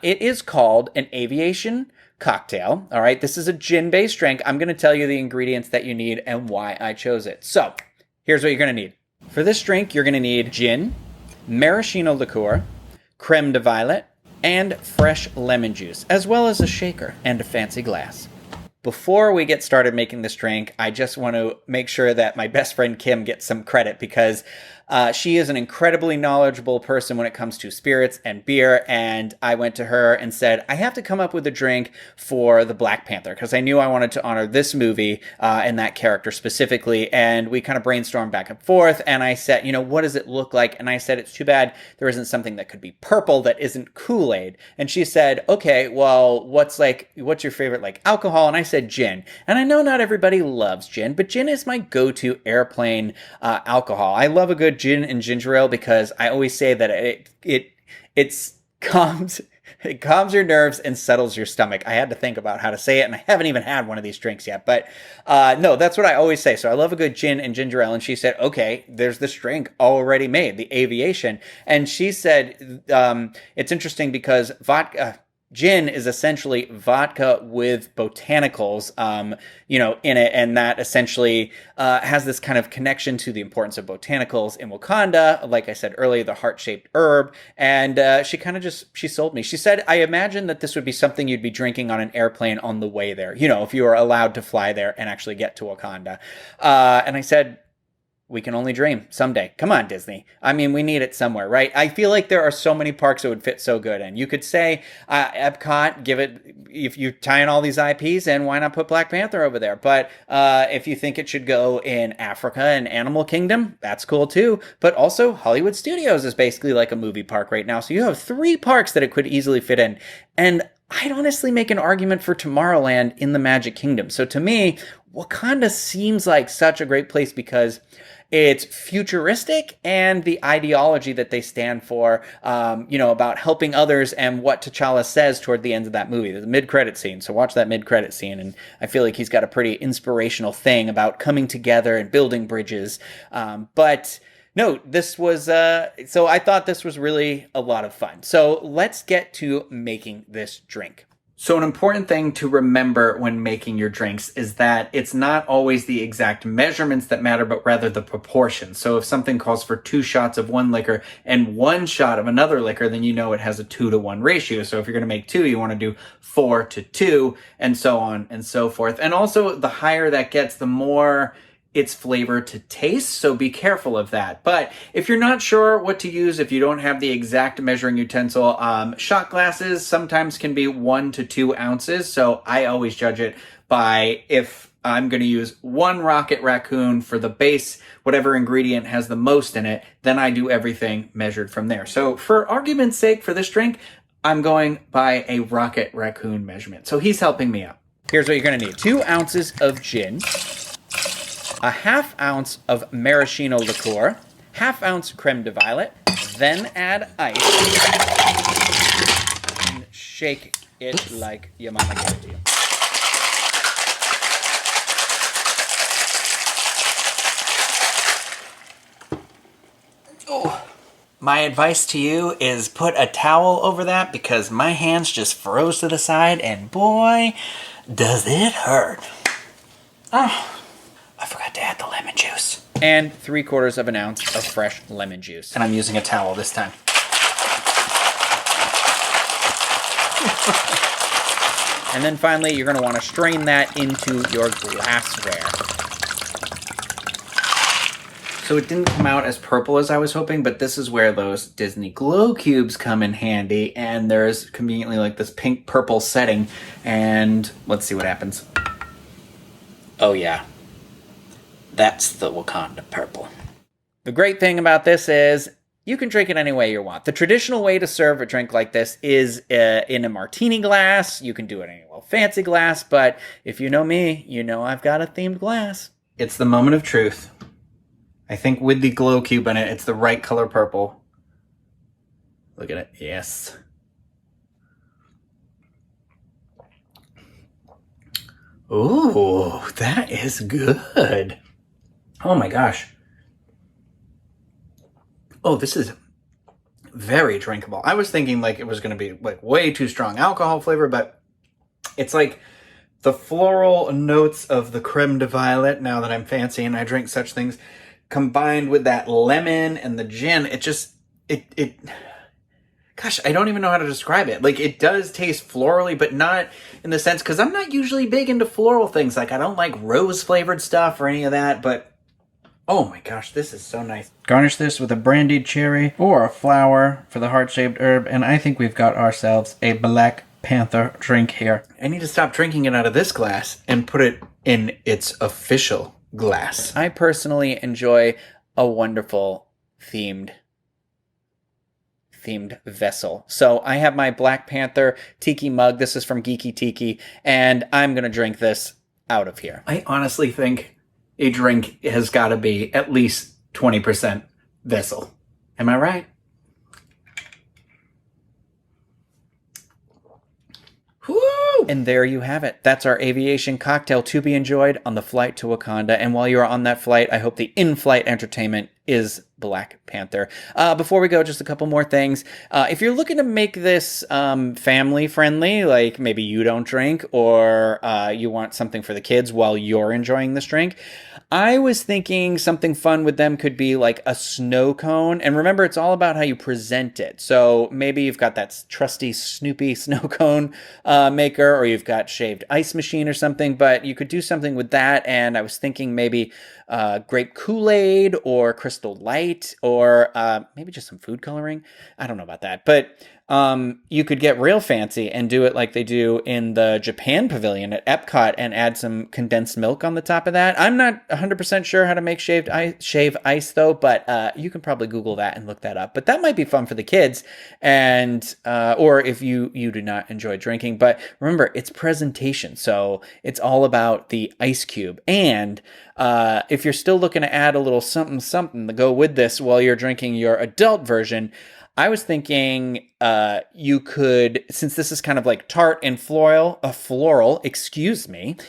it is called an Aviation Cocktail. All right, this is a gin-based drink. I'm going to tell you the ingredients that you need and why I chose it. So here's what you're going to need. For this drink, you're going to need gin, maraschino liqueur, creme de violet, and fresh lemon juice, as well as a shaker and a fancy glass. Before we get started making this drink, I just want to make sure that my best friend Kim gets some credit because she is an incredibly knowledgeable person when it comes to spirits and beer, and I went to her and said, I have to come up with a drink for the Black Panther because I knew I wanted to honor this movie and that character specifically, and we kind of brainstormed back and forth, and I said, what does it look like? And I said, it's too bad there isn't something that could be purple that isn't Kool-Aid. And she said, okay, well, what's your favorite alcohol? And I said gin. And I know not everybody loves gin, but gin is my go-to airplane alcohol. I love a good gin and ginger ale because I always say that it calms your nerves and settles your stomach. I had to think about how to say it, and I haven't even had one of these drinks yet. But no, that's what I always say. So I love a good gin and ginger ale. And she said, okay, there's this drink already made, the Aviation. And she said, it's interesting because gin is essentially vodka with botanicals, in it, and that essentially has this kind of connection to the importance of botanicals in Wakanda. Like I said earlier, the heart-shaped herb, and she sold me. She said, I imagine that this would be something you'd be drinking on an airplane on the way there, if you were allowed to fly there and actually get to Wakanda. And I said, we can only dream someday. Come on, Disney. I mean, we need it somewhere, right? I feel like there are so many parks that would fit so good. And you could say, Epcot, if you're tying all these IPs in, why not put Black Panther over there? But if you think it should go in Africa and Animal Kingdom, that's cool too. But also, Hollywood Studios is basically like a movie park right now. So you have 3 parks that it could easily fit in. And I'd honestly make an argument for Tomorrowland in the Magic Kingdom. So to me, Wakanda seems like such a great place because It's futuristic, and the ideology that they stand for, about helping others and what T'Challa says toward the end of that movie. There's a mid-credit scene, so watch that mid-credit scene, and I feel like he's got a pretty inspirational thing about coming together and building bridges. But no, this was, so I thought this was really a lot of fun. So let's get to making this drink. So an important thing to remember when making your drinks is that it's not always the exact measurements that matter, but rather the proportions. So if something calls for 2 shots of one liquor and 1 shot of another liquor, then you know it has a 2-to-1 ratio. So if you're going to make 2, you want to do 4-to-2, and so on and so forth. And also, the higher that gets, the more its flavor to taste, so be careful of that. But if you're not sure what to use, if you don't have the exact measuring utensil, shot glasses sometimes can be 1 to 2 ounces, so I always judge it by if I'm going to use 1 Rocket Raccoon for the base, whatever ingredient has the most in it, then I do everything measured from there. So for argument's sake, for this drink, I'm going by a Rocket Raccoon measurement. So he's helping me out. Here's what you're going to need. 2 ounces of gin, a 1/2 ounce of maraschino liqueur, 1/2 ounce creme de violet, then add ice and shake it like your mama gave it to you. Oh, my advice to you is put a towel over that because my hands just froze to the side and boy, does it hurt. Oh. I forgot to add the lemon juice. And 3/4 ounce of fresh lemon juice. And I'm using a towel this time. And then finally, you're going to want to strain that into your glassware. So it didn't come out as purple as I was hoping, but this is where those Disney glow cubes come in handy. And there's conveniently like this pink-purple setting. And let's see what happens. Oh yeah. That's the Wakanda purple. The great thing about this is you can drink it any way you want. The traditional way to serve a drink like this is in a martini glass. You can do it in a little fancy glass, but if you know me, you know I've got a themed glass. It's the moment of truth. I think with the glow cube in it, it's the right color purple. Look at it. Yes. Ooh, that is good. Oh my gosh. Oh, this is very drinkable. I was thinking like it was going to be like way too strong alcohol flavor, but it's like the floral notes of the creme de violet, now that I'm fancy and I drink such things, combined with that lemon and the gin. It just, gosh, I don't even know how to describe it. Like, it does taste florally, but not in the sense, because I'm not usually big into floral things. Like, I don't like rose-flavored stuff or any of that, but oh my gosh, this is so nice. Garnish this with a brandied cherry or a flower for the heart-shaped herb, and I think we've got ourselves a Black Panther drink here. I need to stop drinking it out of this glass and put it in its official glass. I personally enjoy a wonderful themed vessel. So I have my Black Panther tiki mug. This is from Geeky Tiki, and I'm going to drink this out of here. I honestly think a drink has got to be at least 20% vessel. Am I right? Woo! And there you have it. That's our aviation cocktail to be enjoyed on the flight to Wakanda. And while you're on that flight, I hope the in-flight entertainment is Black Panther. Before we go, just a couple more things. If you're looking to make this family-friendly, like maybe you don't drink or you want something for the kids while you're enjoying this drink, I was thinking something fun with them could be like a snow cone. And remember, it's all about how you present it. So maybe you've got that trusty Snoopy snow cone maker, or you've got shaved ice machine or something, but you could do something with that. And I was thinking maybe grape Kool-Aid or Crystal Light, or maybe just some food coloring. I don't know about that. But you could get real fancy and do it like they do in the Japan pavilion at Epcot and add some condensed milk on the top of that. I'm not 100% sure how to make shave ice though, but you can probably Google that and look that up. But that might be fun for the kids, and or if you do not enjoy drinking. But remember, it's presentation, so it's all about the ice cube. And if you're still looking to add a little something to go with this while you're drinking your adult version, I was thinking you could, since this is kind of like tart and floral,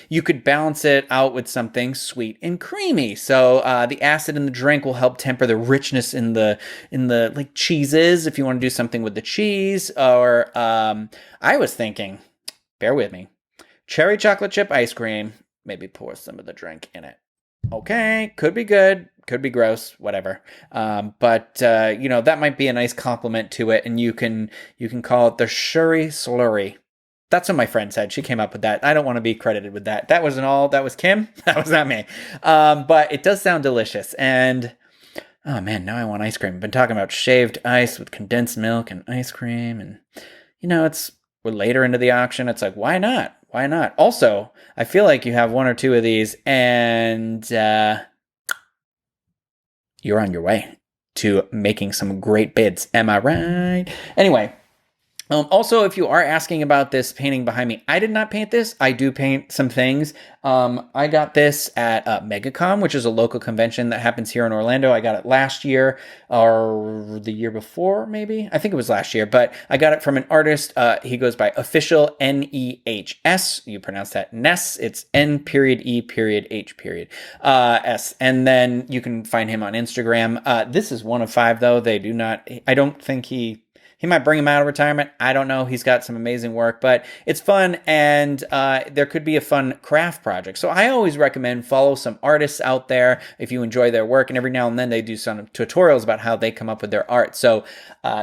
you could balance it out with something sweet and creamy. So the acid in the drink will help temper the richness in the like cheeses, if you want to do something with the cheese. Or I was thinking, bear with me, cherry chocolate chip ice cream, maybe pour some of the drink in it. Okay, could be good, could be gross, whatever. But that might be a nice compliment to it, and you can call it the Shuri Slurry. That's what my friend said. She came up with that. I don't want to be credited with that. That was Kim. That was not me. But it does sound delicious. And oh man, now I want ice cream. I've been talking about shaved ice with condensed milk and ice cream, and we're later into the auction. It's like, why not? Why not? Also, I feel like you have one or two of these and you're on your way to making some great bids. Am I right? Anyway, also, if you are asking about this painting behind me, I did not paint this. I do paint some things. I got this at MegaCon, which is a local convention that happens here in Orlando. I got it last year or the year before, maybe. I think it was last year, but I got it from an artist. He goes by Official Nehs. You pronounce that Ness. It's N.E.H.S. And then you can find him on Instagram. This is one of 5 though. I don't think he might bring him out of retirement. I don't know. He's got some amazing work, but it's fun, and there could be a fun craft project. So I always recommend follow some artists out there if you enjoy their work, and every now and then they do some tutorials about how they come up with their art. So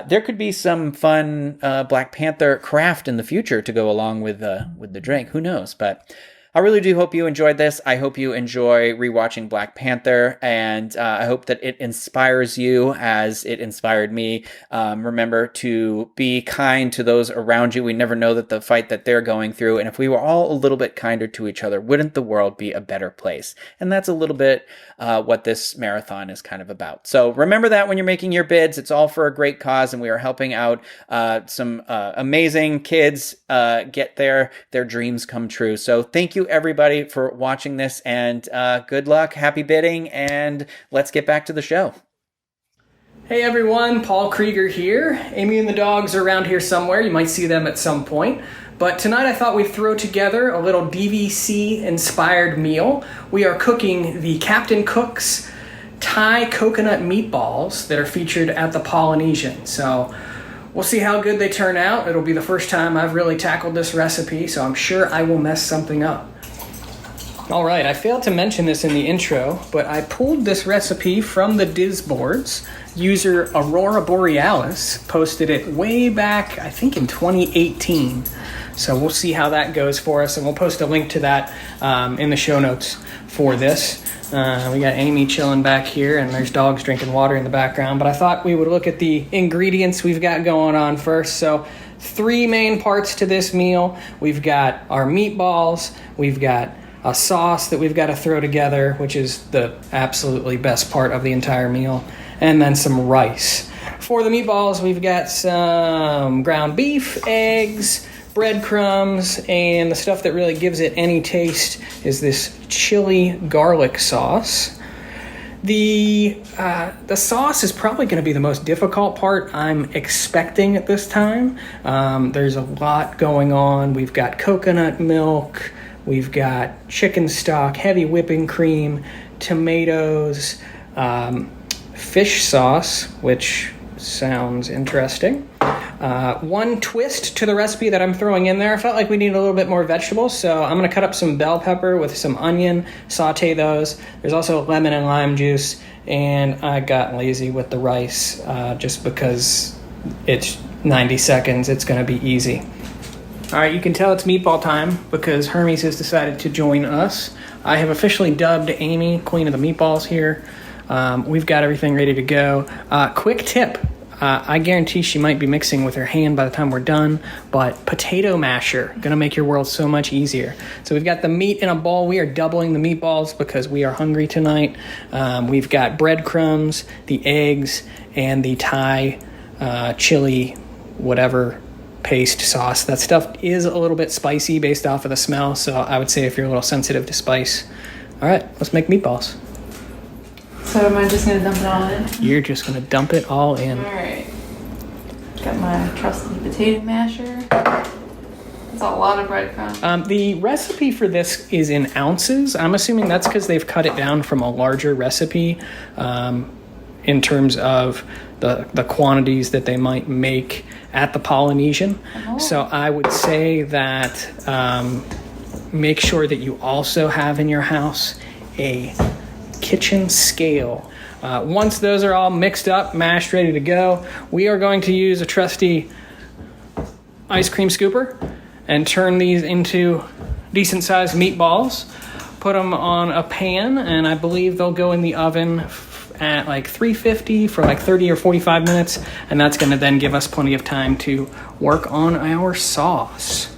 there could be some fun Black Panther craft in the future to go along with the drink. Who knows? But I really do hope you enjoyed this. I hope you enjoy rewatching Black Panther, and I hope that it inspires you as it inspired me. Remember to be kind to those around you. We never know the fight that they're going through, and if we were all a little bit kinder to each other, wouldn't the world be a better place? And that's a little bit what this marathon is kind of about. So remember that when you're making your bids. It's all for a great cause, and we are helping out some amazing kids get their dreams come true. So thank you everybody for watching this, and good luck, happy bidding, and let's get back to the show. Hey everyone, Paul Krieger here. Amy and the dogs are around here somewhere. You might see them at some point. But tonight I thought we'd throw together a little DVC-inspired meal. We are cooking the Captain Cook's Thai coconut meatballs that are featured at the Polynesian. So we'll see how good they turn out. It'll be the first time I've really tackled this recipe, so I'm sure I will mess something up. All right, I failed to mention this in the intro, but I pulled this recipe from the Diz boards. User Aurora Borealis posted it way back, I think in 2018. So we'll see how that goes for us, and we'll post a link to that in the show notes for this. We got Amy chilling back here, and there's dogs drinking water in the background, but I thought we would look at the ingredients we've got going on first. So 3 main parts to this meal. We've got our meatballs, we've got a sauce that we've got to throw together, which is the absolutely best part of the entire meal, and then some rice. For the meatballs, we've got some ground beef, eggs, breadcrumbs, and the stuff that really gives it any taste is this chili garlic sauce. The sauce is probably going to be the most difficult part I'm expecting at this time. There's a lot going on. We've got coconut milk, we've got chicken stock, heavy whipping cream, tomatoes, fish sauce, which sounds interesting. One twist to the recipe that I'm throwing in there, I felt like we needed a little bit more vegetables, so I'm going to cut up some bell pepper with some onion, saute those. There's also lemon and lime juice, and I got lazy with the rice just because it's 90 seconds. It's going to be easy. All right, you can tell it's meatball time because Hermes has decided to join us. I have officially dubbed Amy Queen of the Meatballs here. We've got everything ready to go. Quick tip. I guarantee she might be mixing with her hand by the time we're done, but potato masher, gonna make your world so much easier. So we've got the meat in a bowl. We are doubling the meatballs because we are hungry tonight. We've got breadcrumbs, the eggs, and the Thai chili, whatever, paste sauce. That stuff is a little bit spicy based off of the smell, so I would say if you're a little sensitive to spice. All right, let's make meatballs. So am I just gonna dump it all in? You're just gonna dump it all in. All right. Got my trusty potato masher. That's a lot of breadcrumbs. The recipe for this is in ounces. I'm assuming that's because they've cut it down from a larger recipe in terms of the quantities that they might make at the Polynesian. Oh. So I would say that make sure that you also have in your house a kitchen scale. Once those are all mixed up, mashed, ready to go, we are going to use a trusty ice cream scooper and turn these into decent sized meatballs. Put them on a pan, and I believe they'll go in the oven at like 350 for like 30 or 45 minutes, and that's going to then give us plenty of time to work on our sauce.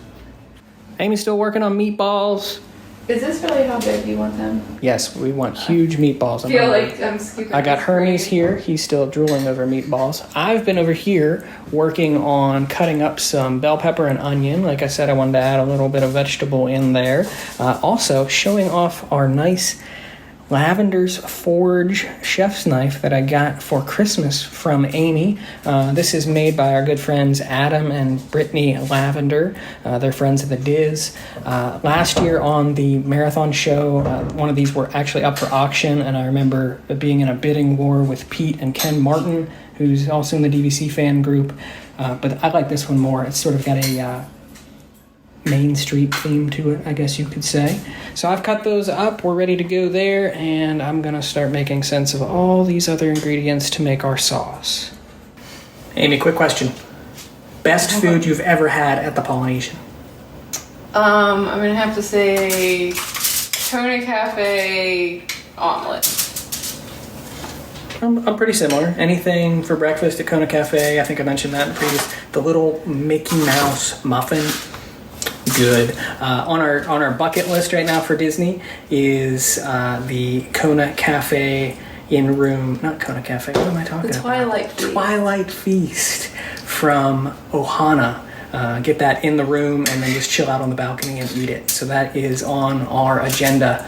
Amy's still working on meatballs. Is this really how big you want them? Yes, we want huge meatballs. I feel like I'm scooping. I got Hermes here. He's still drooling over meatballs. I've been over here working on cutting up some bell pepper and onion. Like I said, I wanted to add a little bit of vegetable in there. Also, showing off our nice Lavender's Forge chef's knife that I got for Christmas from Amy. This is made by our good friends Adam and Brittany Lavender. They're friends of the Diz. Last year on the marathon show, one of these were actually up for auction, and I remember being in a bidding war with Pete and Ken Martin, who's also in the DVC fan group. But I like this one more. It's sort of got a Main Street theme to it, I guess you could say. So I've cut those up. We're ready to go there, and I'm going to start making sense of all these other ingredients to make our sauce. Amy, quick question. Best food you've ever had at the Polynesian? I'm gonna have to say Kona Cafe omelet. I'm pretty similar. Anything for breakfast at Kona Cafe, I think I mentioned that in the previous. The little Mickey Mouse muffin. Good. On our bucket list right now for Disney is the Kona Cafe not Kona Cafe, what am I talking about? Twilight Feast. Twilight Feast from Ohana. Get that in the room and then just chill out on the balcony and eat it. So that is on our agenda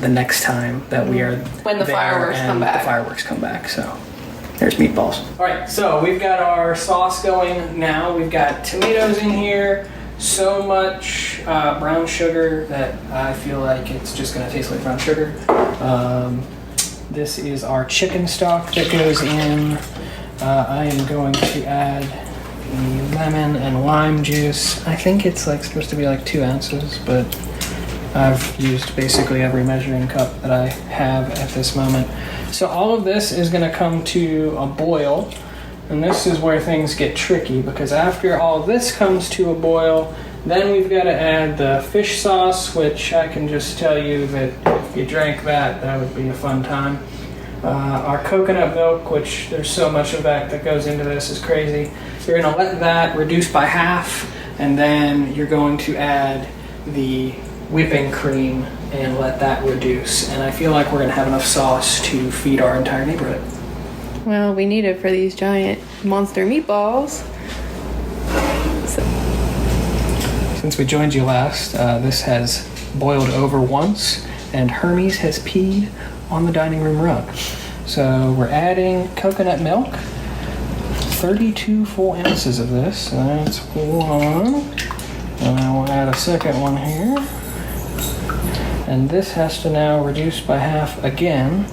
the next time that we are when the fireworks come back. The fireworks come back, so there's meatballs. All right, so we've got our sauce going now. We've got tomatoes in here. So much brown sugar that I feel like it's just going to taste like brown sugar. This is our chicken stock that goes in. I am going to add the lemon and lime juice. I think it's like supposed to be like 2 ounces, but I've used basically every measuring cup that I have at this moment. So all of this is going to come to a boil. And this is where things get tricky, because after all this comes to a boil, then we've got to add the fish sauce, which I can just tell you that if you drank that, that would be a fun time. Our coconut milk, which there's so much of that goes into this, is crazy. You're going to let that reduce by half, and then you're going to add the whipping cream and let that reduce. And I feel like we're going to have enough sauce to feed our entire neighborhood. Well, we need it for these giant monster meatballs. Since we joined you last, this has boiled over once, and Hermes has peed on the dining room rug. So we're adding coconut milk, 32 full ounces of this. So that's one, and I will add a second one here. And this has to now reduce by half again.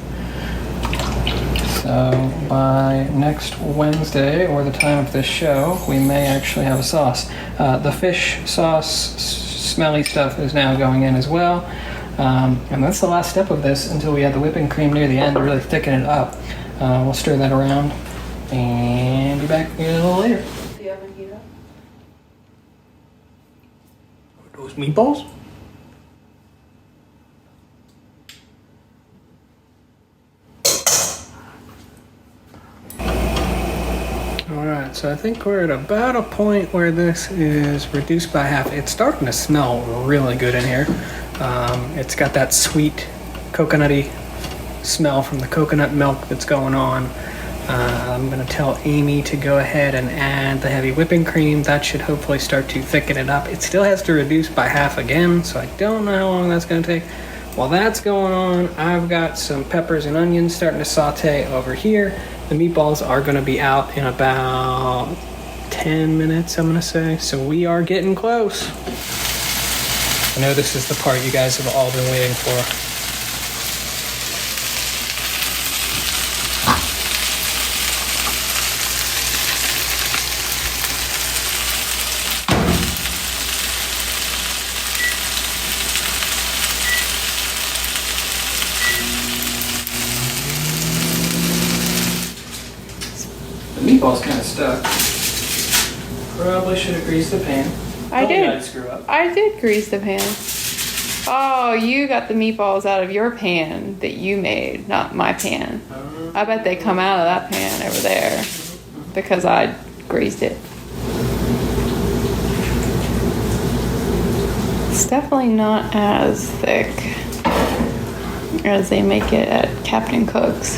So by next Wednesday, or the time of this show, we may actually have a sauce. The fish sauce, smelly stuff, is now going in as well. And that's the last step of this until we add the whipping cream near the end to really thicken it up. We'll stir that around and be back a little later. Do you have a heat up? Those meatballs? So I think we're at about a point where this is reduced by half. It's starting to smell really good in here. It's got that sweet coconutty smell from the coconut milk that's going on. I'm going to tell Amy to go ahead and add the heavy whipping cream. That should hopefully start to thicken it up. It still has to reduce by half again, so I don't know how long that's going to take. While that's going on, I've got some peppers and onions starting to saute over here. The meatballs are going to be out in about 10 minutes, I'm going to say. So we are getting close. I know this is the part you guys have all been waiting for. Meatball's kind of stuck. Probably should have greased the pan. I did. I'd screw up. I did grease the pan. Oh, you got the meatballs out of your pan that you made, not my pan. I bet they come out of that pan over there because I greased it. It's definitely not as thick as they make it at Captain Cook's.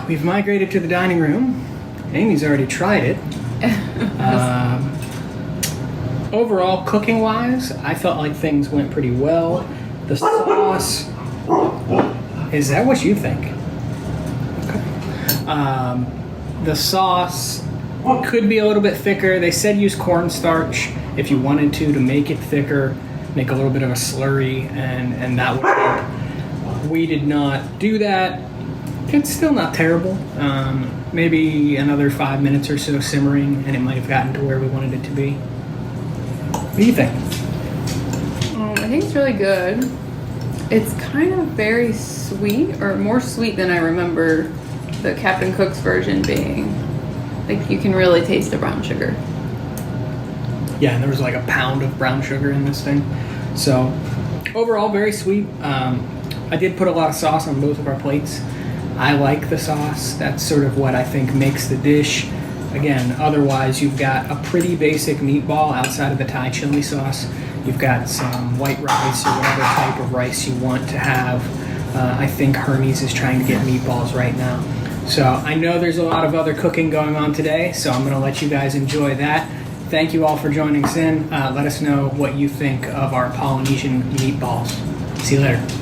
We've migrated to the dining room. Amy's already tried it. Overall, cooking-wise, I felt like things went pretty well. The sauce... Is that what you think? Okay. The sauce could be a little bit thicker. They said use cornstarch if you wanted to make it thicker, make a little bit of a slurry, and that would help. We did not do that. It's still not terrible. Maybe another 5 minutes or so simmering, and it might have gotten to where we wanted it to be. What do you think? I think it's really good. It's kind of very sweet, or more sweet than I remember the Captain Cook's version being. Like, you can really taste the brown sugar. Yeah, and there was like a pound of brown sugar in this thing. So, overall, very sweet. I did put a lot of sauce on both of our plates. I like the sauce. That's sort of what I think makes the dish. Again, otherwise you've got a pretty basic meatball outside of the Thai chili sauce. You've got some white rice or whatever type of rice you want to have. I think Hermes is trying to get meatballs right now. So I know there's a lot of other cooking going on today, so I'm going to let you guys enjoy that. Thank you all for joining us in. Let us know what you think of our Polynesian meatballs. See you later.